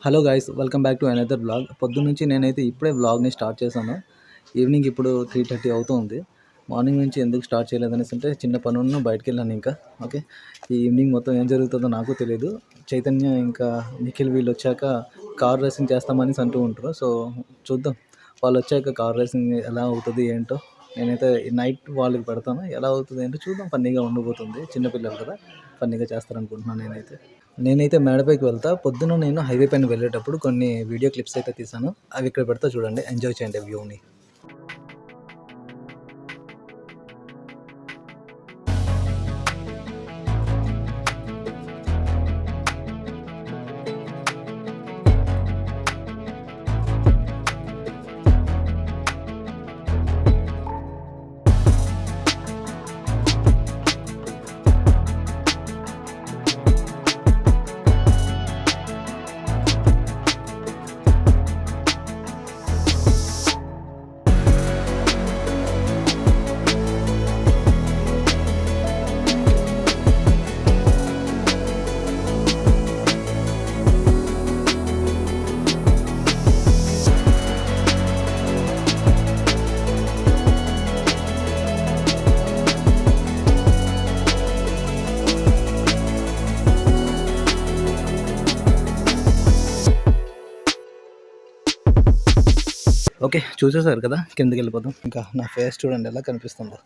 Hello guys, welcome back to another blog. పొద్దున్నుంచి నేనైతే ఇప్పుడే బ్లాగ్ని స్టార్ట్ చేశాను. ఈవినింగ్ ఇప్పుడు 3:30 అవుతుంది. మార్నింగ్ నుంచి ఎందుకు స్టార్ట్ చేయలేదనేసి అంటే చిన్న పనులను బయటకు వెళ్ళాను. ఇంకా ఓకే, ఈ ఈవినింగ్ మొత్తం ఏం జరుగుతుందో నాకు తెలియదు. చైతన్య ఇంకా నిఖిల్ వీళ్ళు వచ్చాక కార్ రేసింగ్ చేస్తామని అంటూ ఉంటారు. సో చూద్దాం, వాళ్ళు వచ్చాక కార్ రేసింగ్ ఎలా అవుతుంది ఏంటో. నేనైతే నైట్ వాళ్ళకి పెడతాను, ఎలా అవుతుంది ఏంటో చూద్దాం. ఫన్నీగా ఉండబోతుంది, చిన్నపిల్లలు కదా, ఫన్నీగా చేస్తారనుకుంటున్నాను. నేనైతే మేడపైకి వెళ్తా. పొద్దున నేను హైవే పైన వెళ్ళేటప్పుడు కొన్ని వీడియో క్లిప్స్ అయితే తీసాను, అవి ఇక్కడ పెడతా చూడండి, ఎంజాయ్ చేయండి వ్యూని. ఓకే, చూసేసారు కదా, కిందకి వెళ్ళిపోదాం. ఇంకా నా ఫేస్ చూడండి ఎలా కనిపిస్తుందో.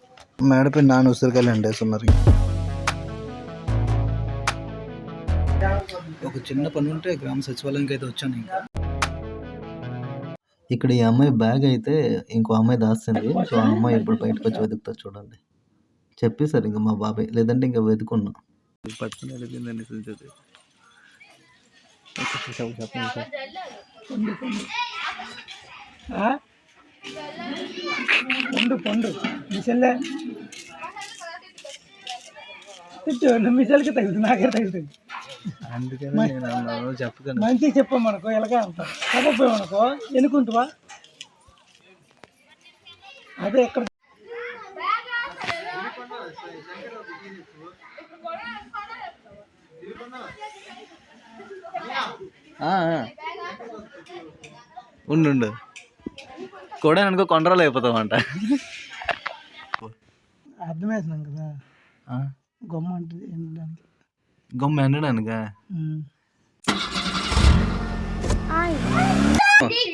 మేడపై నాన్న ఉసిరికాయలు ఎండేస్తున్నారు. ఒక చిన్న పని ఉంటే గ్రామ సచివాలయంకి అయితే వచ్చాను. ఇంకా ఇక్కడ ఈ అమ్మాయి బ్యాగ్ అయితే ఇంకో అమ్మాయి దాస్తుంది. సో ఆ అమ్మాయి ఇప్పుడు బయటకు వచ్చి వెతుకుతా చూడండి. చెప్పేశారు ఇంకా మా బాబాయ్, లేదంటే ఇంకా వెతుకున్నా. పట్టుకుని వెళ్ళిపోయిందండి. పండు మిసల్లే మిసల్కి తగ్గుతుంది, నాకే తగ్గుతుంది. అందుకని నేను చెప్పగలను. మంచిగా చెప్పమనుకో, ఎలాగే అంటారు. చెప్పపోయామనుకో ఎనుకుంటావా. అదే ఎక్కడ ఉండు కూడా అనుకో, కొండరాలు అయిపోతామంట. అర్థమవుతున్నాం కదా, గొమ్మ అంటే ఎండడానికి. గొమ్మ ఎండడానికా?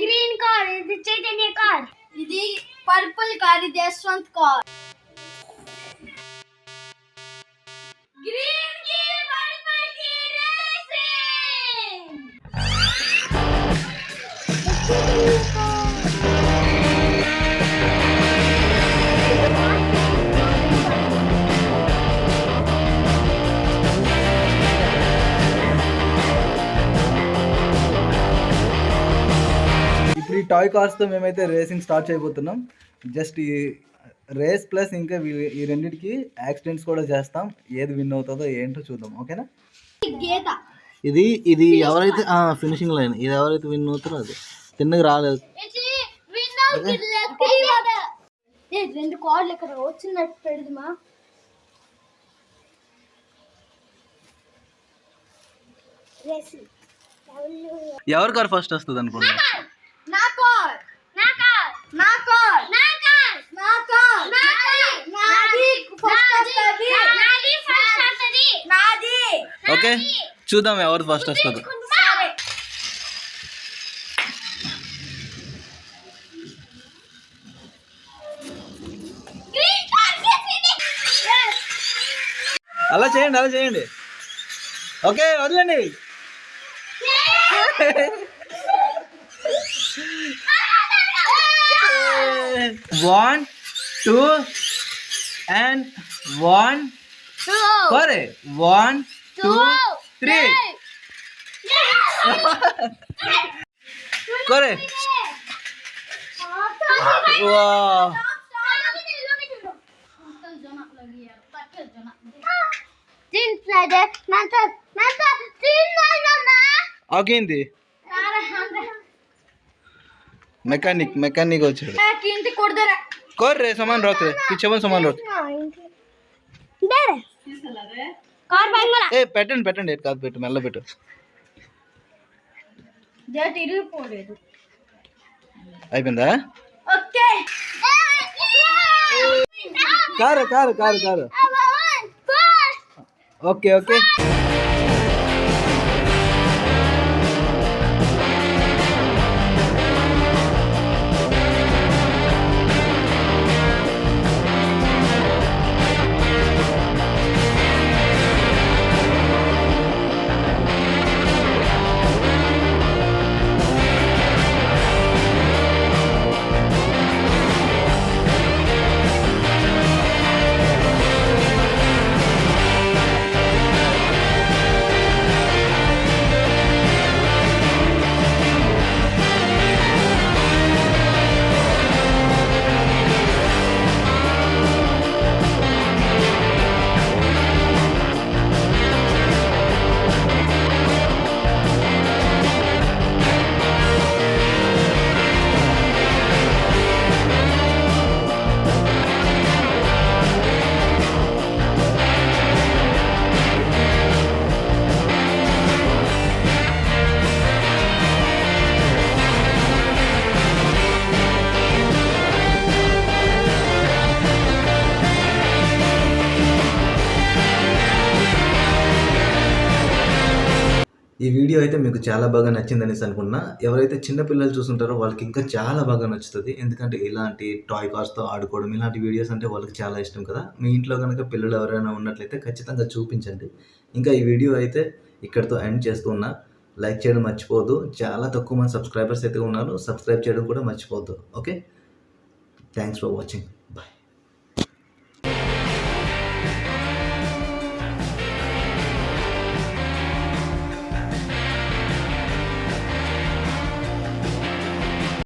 గ్రీన్ కార్, ఇది చైతన్య కార్. ఇది పర్పుల్ కార్, ఇది యశ్వంత్ కార్. గ్రీన్ కి పర్పుల్ కి రేసింగ్. ఇప్పుడు ఈ టాయ్ కార్స్తో మేమైతే రేసింగ్ స్టార్ట్ చేయబోతున్నాం. జస్ట్ ఈ రేస్ ప్లస్ ఇంకా ఈ రెండింటికి యాక్సిడెంట్స్ కూడా చేస్తాం. ఏది విన్ అవుతుందో ఏంటో చూద్దాం, ఓకేనా. ఇది ఎవరైతే ఫినిషింగ్ లైన్, ఇది ఎవరైతే విన్ అవుతారో అది. తిన్నగా రాలేదు. రెండు కార్డులు ఇక్కడ వచ్చినట్టు పెడదామా? ఎవరి కార్ ఫస్ట్ వస్తుంది అనుకుంటా? ఓకే, చూద్దాం ఎవరు ఫస్ట్ వస్తుంది. అలా చేయండి. ఓకే, వదలండి. 1 2 and 1 करे 1 2 3 करे. वाह, ఆగింది. మెకానిక్ వచ్చాడు. कर रे सामान रख रे, पीछे में सामान रख. కార్ బ్యాగ్ లో ఏ పెట్టండి పెట్టండి, ఎట్ కాదు పెట్టు, మెల్ల పెట్టు. జట్ ఇరిగిపోలేదు. అయిపోయిందా? Okay. Car car car car. Okay okay. ఈ వీడియో అయితే మీకు చాలా బాగా నచ్చిందనేసి అనుకున్నా. ఎవరైతే చిన్న పిల్లలు చూస్తుంటారో వాళ్ళకి ఇంకా చాలా బాగా నచ్చుతుంది. ఎందుకంటే ఇలాంటి టాయ్ కార్స్‌తో ఆడుకోవడం, ఇలాంటి వీడియోస్ అంటే వాళ్ళకి చాలా ఇష్టం కదా! మీ ఇంట్లో గనుక పిల్లలు ఎవరైనా ఉన్నట్లయితే ఖచ్చితంగా చూపించండి. ఇంకా ఈ వీడియో అయితే ఇక్కడితో ఎండ్ చేస్తూ ఉన్నా. లైక్ చేయడం మర్చిపోవద్దు. చాలా తక్కువ మంది సబ్స్క్రైబర్స్ అయితే ఉన్నారు. సబ్స్క్రైబ్ చేయడం కూడా మర్చిపోవద్దు. ఓకే. Thanks for watching.